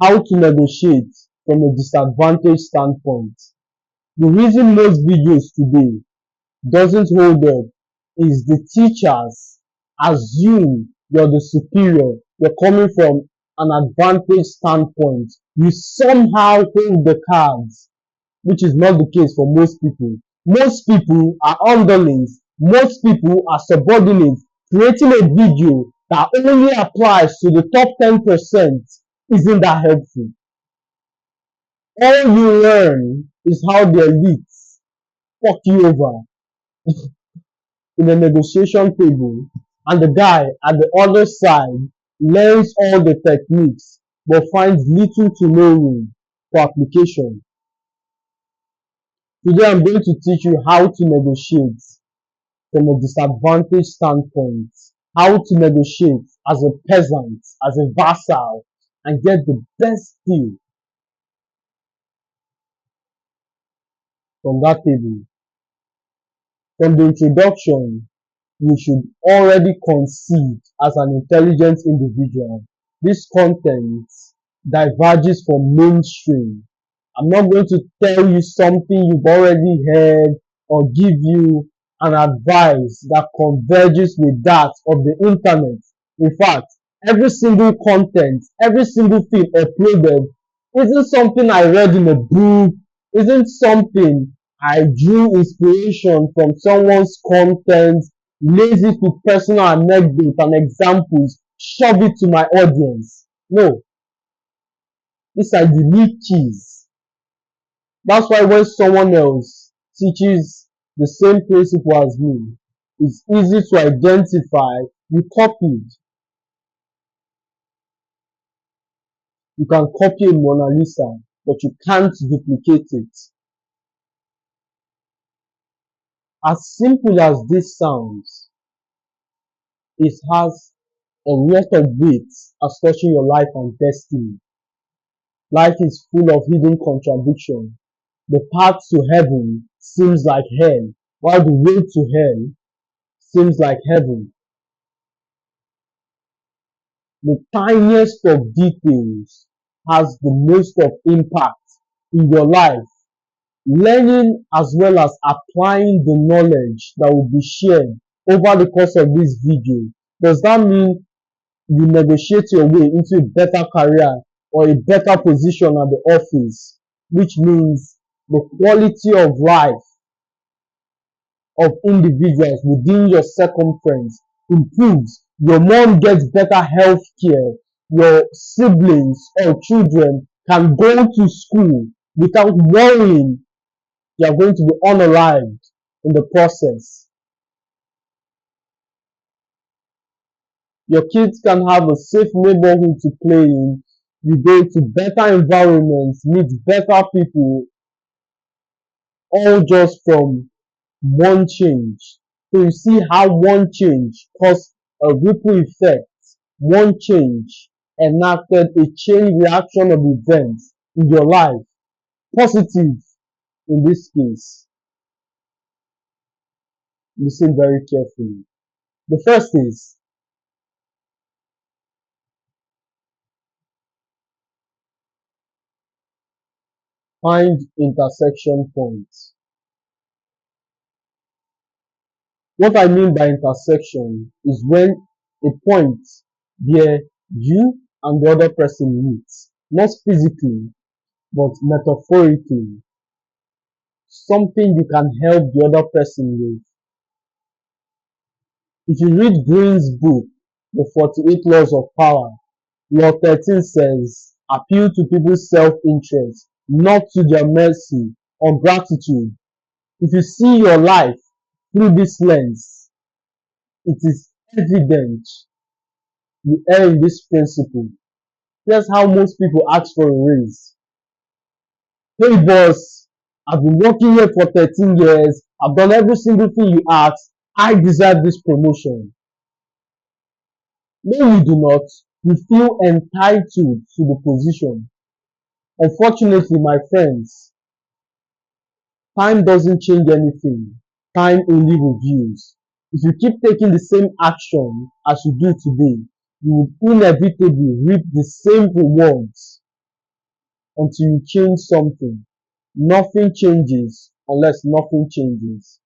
How to negotiate from a disadvantaged standpoint. The reason most videos today doesn't hold up is the teachers assume you're the superior, you're coming from an advantage standpoint. You somehow hold the cards, which is not the case for most people. Most people are underlings, most people are subordinates. Creating a video that only applies to the top 10% isn't that helpful. All you learn is how the elites fuck you over in a negotiation table, and the guy at the other side learns all the techniques but finds little to no room for application. Today I'm going to teach you how to negotiate from a disadvantaged standpoint, how to negotiate as a peasant, as a vassal, and get the best deal from that table. From the introduction, you should already concede as an intelligent individual. This content diverges from mainstream. I'm not going to tell you something you've already heard or give you an advice that converges with that of the internet. In fact, every single content, every single thing uploaded isn't something I read in a book, isn't something I drew inspiration from someone's content, lays it with personal anecdotes and examples, shove it to my audience. No, these are unique keys. That's why when someone else teaches the same principle as me, it's easy to identify you copied. You can copy a Mona Lisa, but you can't duplicate it. As simple as this sounds, it has a lot of weight as touching your life and destiny. Life is full of hidden contradiction. The path to heaven seems like hell, while the way to hell seems like heaven. The tiniest of details has the most of impact in your life. Learning as well as applying the knowledge that will be shared over the course of this video. Does that mean you negotiate your way into a better career or a better position at the office, which means the quality of life of individuals within your circumference improves. Your mom gets better health care. Your siblings or children can go to school without worrying you are going to be unalived in the process. Your kids can have a safe neighborhood to play in. You go to better environments, meet better people, all just from one change. So you see how one change caused a ripple effect. One change enacted a chain reaction of events in your life. Positive in this case. Listen very carefully. The first is find intersection points. What I mean by intersection is when a point where you and the other person meet, not physically, but metaphorically. Something you can help the other person with. If you read Green's book, The 48 Laws of Power, Law 13 says, appeal to people's self-interest, not to their mercy or gratitude. If you see your life through this lens, it is evident you err in this principle. Here's how most people ask for a raise. Hey boss, I've been working here for 13 years. I've done every single thing you asked. I deserve this promotion. No, you do not. You feel entitled to the position. Unfortunately, my friends, time doesn't change anything. Time only reviews. If you keep taking the same action as you do today, you will inevitably reap the same rewards until you change something. Nothing changes unless nothing changes.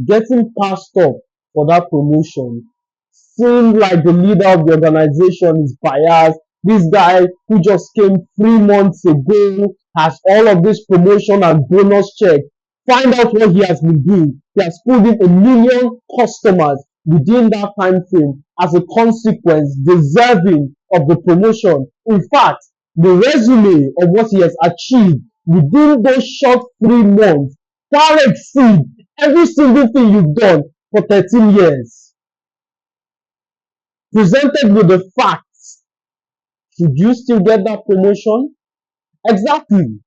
Getting passed up for that promotion seems like the leader of the organization is biased. This guy who just came 3 months ago has all of this promotion and bonus check. Find out what he has been doing. He has pulled in 1 million customers within that time frame, as a consequence, deserving of the promotion. In fact, the resume of what he has achieved within those short 3 months far exceed every single thing you've done for 13 years. Presented with the facts, should you still get that promotion? Exactly.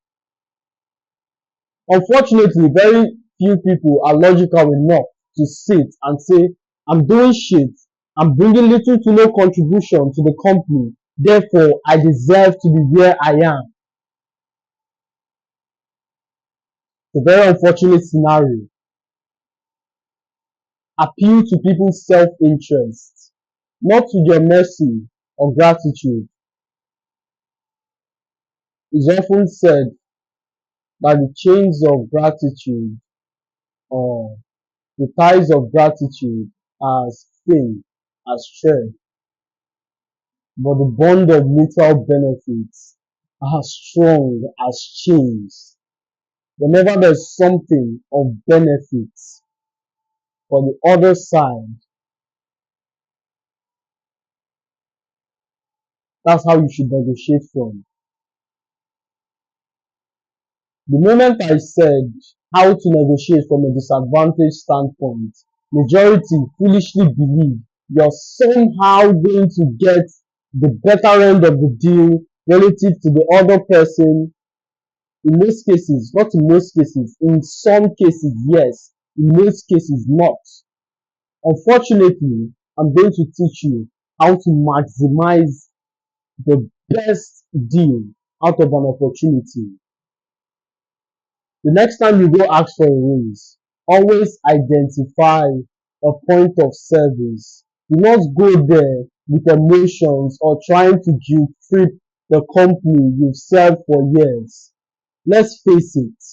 Unfortunately, very few people are logical enough to sit and say, I'm doing shit, I'm bringing little to no contribution to the company, therefore I deserve to be where I am. It's a very unfortunate scenario. Appeal to people's self-interest, not to your mercy or gratitude. It's often said that the chains of gratitude, or the ties of gratitude, are as thin as thread, but the bond of mutual benefits are strong as chains. Whenever there's something of benefit for the other side, that's how you should negotiate from. The moment I said how to negotiate from a disadvantaged standpoint, majority foolishly believe you're somehow going to get the better end of the deal relative to the other person. In most cases, not in most cases, in some cases, yes, in most cases, not. Unfortunately, I'm going to teach you how to maximize the best deal out of an opportunity. The next time you go ask for a raise, always identify a point of service. Do not go there with emotions or trying to guilt trip the company you've served for years. Let's face it,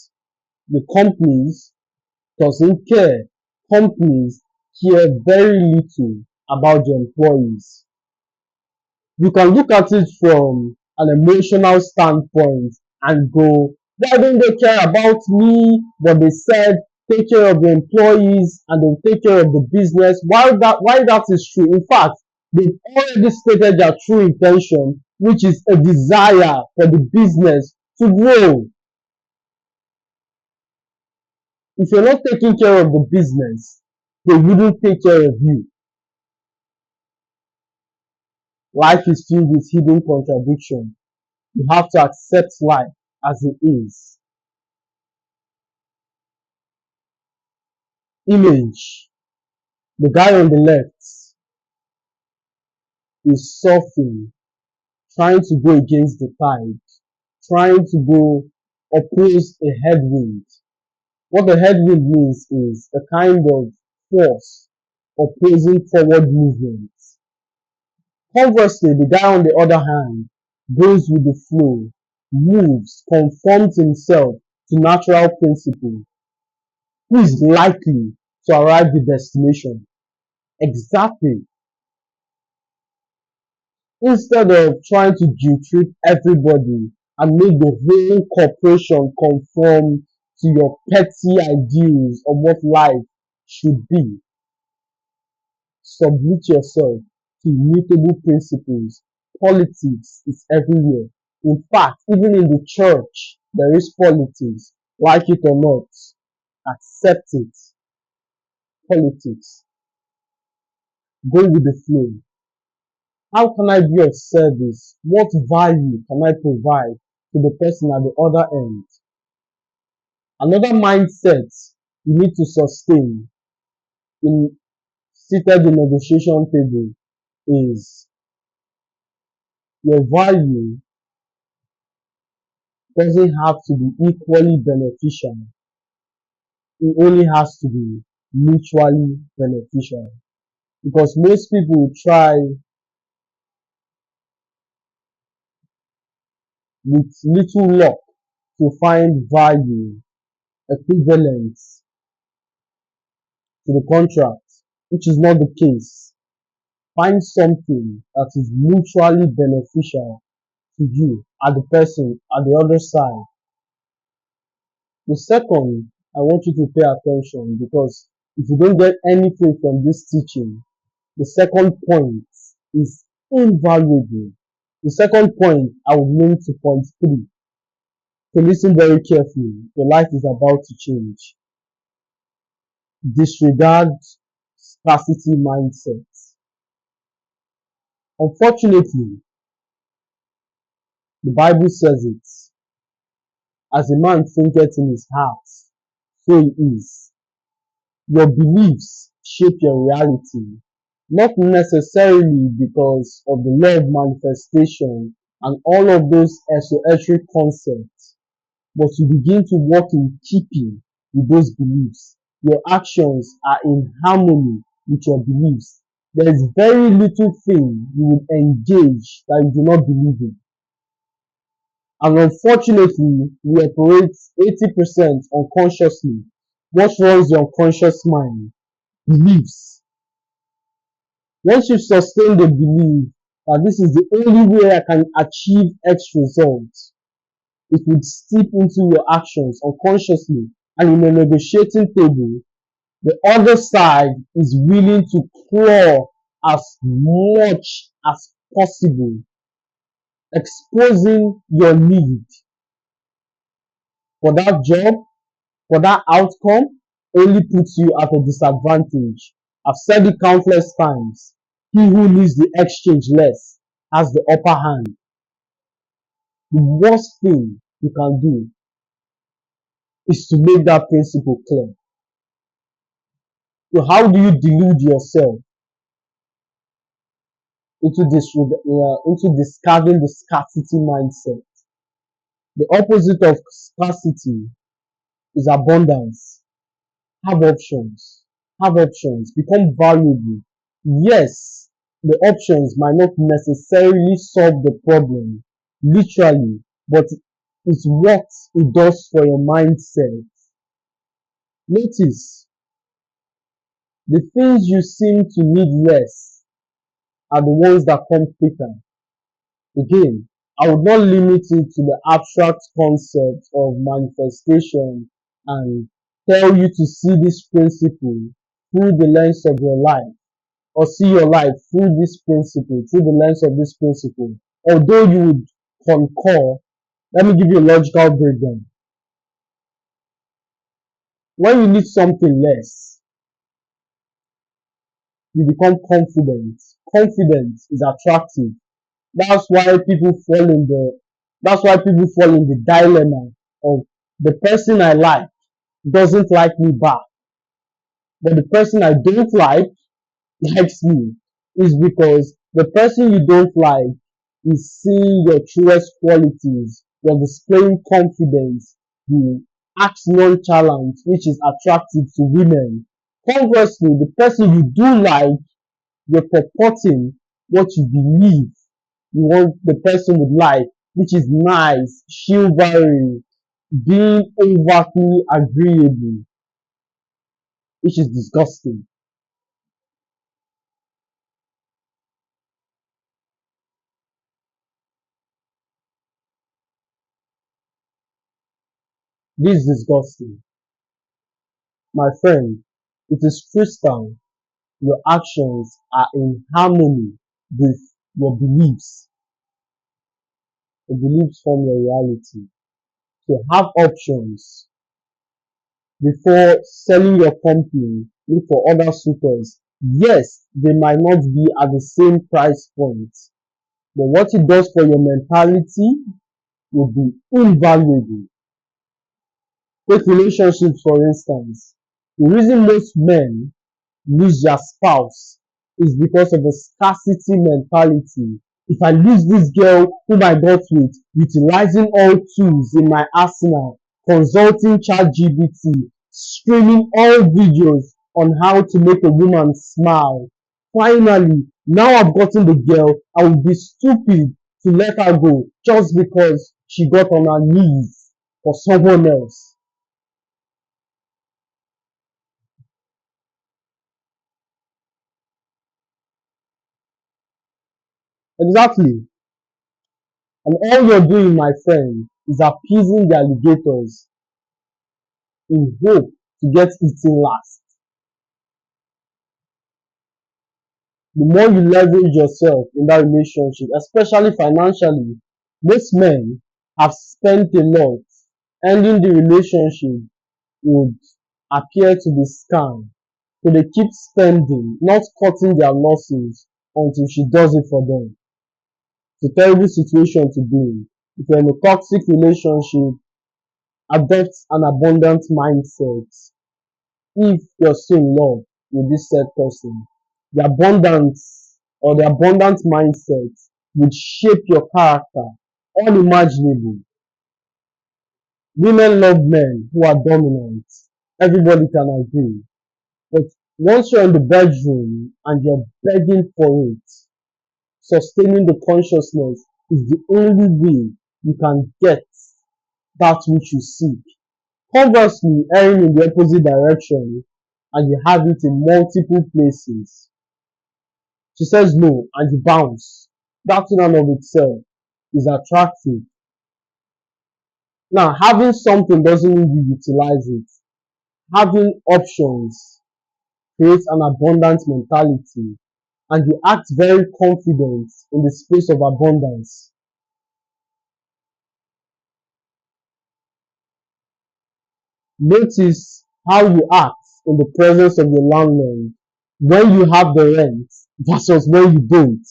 the companies doesn't care. Companies care very little about their employees. You can look at it from an emotional standpoint and go, why don't they care about me? But they said take care of the employees and they'll take care of the business. Why that is true? In fact, they've already stated their true intention, which is a desire for the business to grow. If you're not taking care of the business, they wouldn't take care of you. Life is filled with hidden contradiction. You have to accept life as it is. Image. The guy on the left is surfing, trying to go against the tide, trying to go oppose a headwind. What the headwind means is a kind of force opposing forward movement. Conversely, the guy on the other hand goes with the flow, moves, conforms himself to natural principle. Who is likely to arrive the destination? Exactly. Instead of trying to guilt trip everybody and make the whole corporation conform to your petty ideals of what life should be, submit yourself to immutable principles. Politics is everywhere. In fact, even in the church, there is politics. Like it or not, accept it. Politics. Go with the flow. How can I be of service? What value can I provide to the person at the other end? Another mindset you need to sustain in seated in negotiation table is your value doesn't have to be equally beneficial. It only has to be mutually beneficial. Because most people try with little luck to find value equivalent to the contract, which is not the case. Find something that is mutually beneficial to you and the person at the other side. The second, I want you to pay attention because if you don't get anything from this teaching, the second point is invaluable. The second point I will name to point three. So listen very carefully. Your life is about to change. Disregard scarcity mindset. Unfortunately, the Bible says it. As a man thinketh in his heart, so he is. Your beliefs shape your reality, not necessarily because of the law of manifestation and all of those esoteric concepts, but you begin to walk in keeping with those beliefs. Your actions are in harmony with your beliefs. There is very little thing you will engage that you do not believe in. And unfortunately, we operate 80% unconsciously. What runs your unconscious mind? Beliefs. Once you sustain the belief that this is the only way I can achieve X results, it would seep into your actions unconsciously. And in a negotiating table, the other side is willing to claw as much as possible, exposing your need for that job, for that outcome, only puts you at a disadvantage. I've said it countless times. He who needs the exchange less has the upper hand. The worst thing you can do is to make that principle clear. So how do you delude yourself into discarding the scarcity mindset? The opposite of scarcity is abundance. Have options. Have options. Become valuable. Yes, the options might not necessarily solve the problem, literally, but it's what it does for your mindset. Notice, the things you seem to need less are the ones that come quicker. Again, I would not limit it to the abstract concept of manifestation and tell you to see this principle through the lens of your life, or see your life through this principle, through the lens of this principle. Although you would concur, let me give you a logical breakdown. When you need something less, you become confident. Confidence is attractive. That's why people fall in the dilemma of the person I like doesn't like me back, but the person I don't like likes me. Is because the person you don't like is seeing your truest qualities. You're displaying confidence. You act nonchalant, which is attractive to women. Conversely, the person you do like, you're purporting what you believe you want the person would like, which is nice, chivalry, being overtly agreeable, which is disgusting. This is disgusting. My friend, it is crystal. Your actions are in harmony with your beliefs. The beliefs form your reality. So have options before selling your company. Look for other suitors. Yes, they might not be at the same price point, but what it does for your mentality will be invaluable. Take relationships, for instance. The reason most men lose their spouse is because of the scarcity mentality. If I lose this girl whom I got with, utilizing all tools in my arsenal, consulting ChatGPT, streaming all videos on how to make a woman smile. Finally, now I've gotten the girl, I would be stupid to let her go just because she got on her knees for someone else. Exactly. And all you're doing, my friend, is appeasing the alligators in hope to get eaten last. The more you leverage yourself in that relationship, especially financially, most men have spent a lot. Ending the relationship would appear to be scam. So they keep spending, not cutting their losses until she does it for them. It's a terrible situation to be in. If you're in a toxic relationship, adopt an abundant mindset. If you're still in love with this said person, the abundance or the abundant mindset would shape your character unimaginable. Women love men who are dominant. Everybody can agree. But once you're in the bedroom and you're begging for it, sustaining the consciousness is the only way you can get that which you seek. Conversely, erring in the opposite direction and you have it in multiple places. She says no and you bounce. That in and of itself is attractive. Now, having something doesn't mean you utilize it. Having options creates an abundant mentality and you act very confident in the space of abundance. Notice how you act in the presence of your landlord when you have the rent versus when you don't.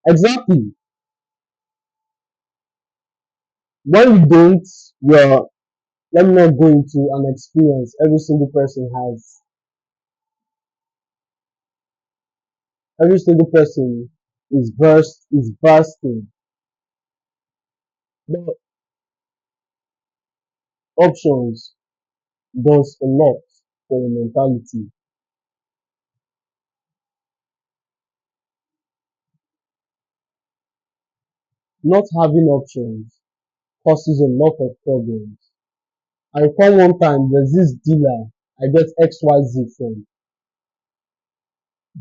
Exactly. When you don't, you're, let me not go into an experience every single person has. Every single person is bursting. But options does a lot for your mentality. Not having options causes a lot of problems. I recall one time there's this dealer I get XYZ from.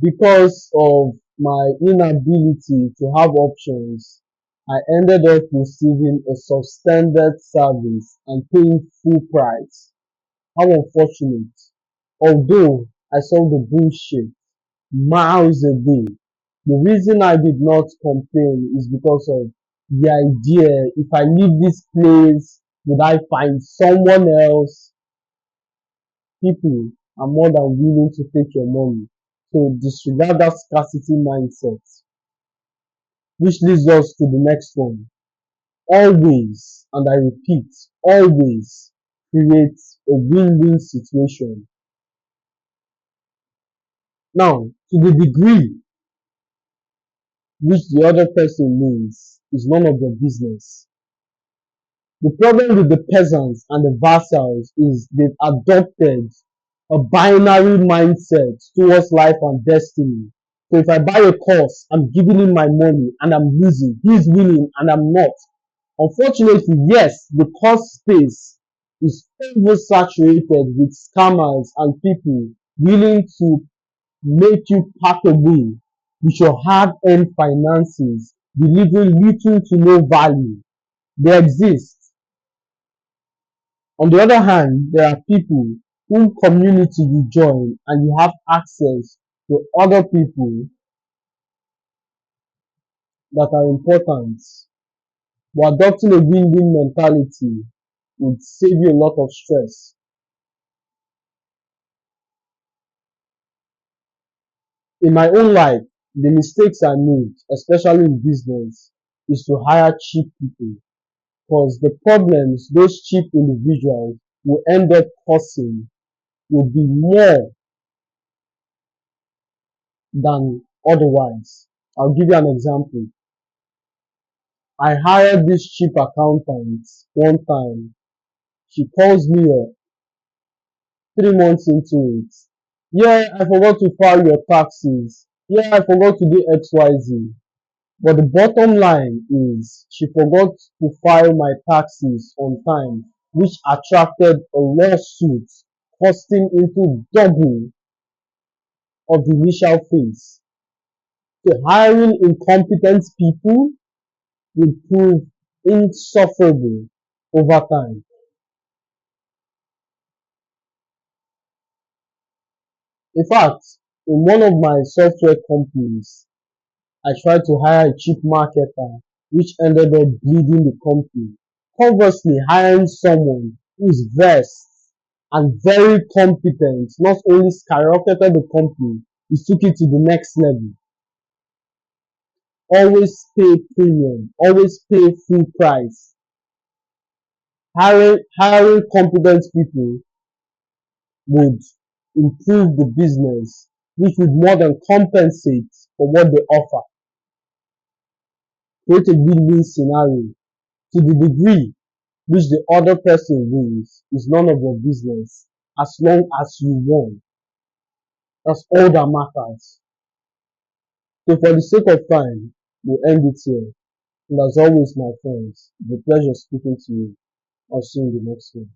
Because of my inability to have options, I ended up receiving a substandard service and paying full price. How unfortunate. Although I saw the bullshit miles away, the reason I did not complain is because of the idea if I leave this place, would I find someone else? People are more than willing to take your money. So disregard that scarcity mindset, which leads us to the next one. Always, and I repeat, always create a win-win situation. Now, to the degree which the other person means is none of your business. The problem with the peasants and the vassals is they've adopted a binary mindset towards life and destiny. So if I buy a course, I'm giving him my money and I'm losing. He's winning and I'm not. Unfortunately, yes, the course space is oversaturated with scammers and people willing to make you pack away with your hard-earned finances, delivering little to no value. They exist. On the other hand, there are people whom community you join and you have access to other people that are important. But adopting a win-win mentality would save you a lot of stress. In my own life, the mistakes I made, especially in business, is to hire cheap people. Because the problems those cheap individuals will end up causing will be more than otherwise. I'll give you an example. I hired this cheap accountant one time. She calls me up 3 months into it. Yeah, I forgot to file your taxes. Yeah, I forgot to do XYZ. But the bottom line is she forgot to file my taxes on time, which attracted a lawsuit costing into double of the initial fees. So hiring incompetent people will prove insufferable over time. In fact, in one of my software companies, I tried to hire a cheap marketer, which ended up bleeding the company. Conversely, hiring someone who is versed and very competent not only skyrocketed the company, it took it to the next level. Always pay premium, always pay full price. Hiring competent people would improve the business, which would more than compensate for what they offer. Create a win-win scenario. To the degree which the other person wins is none of your business as long as you won. That's all that matters. So for the sake of time, we'll end it here. And as always, my friends, it's a pleasure speaking to you. I'll see you in the next one.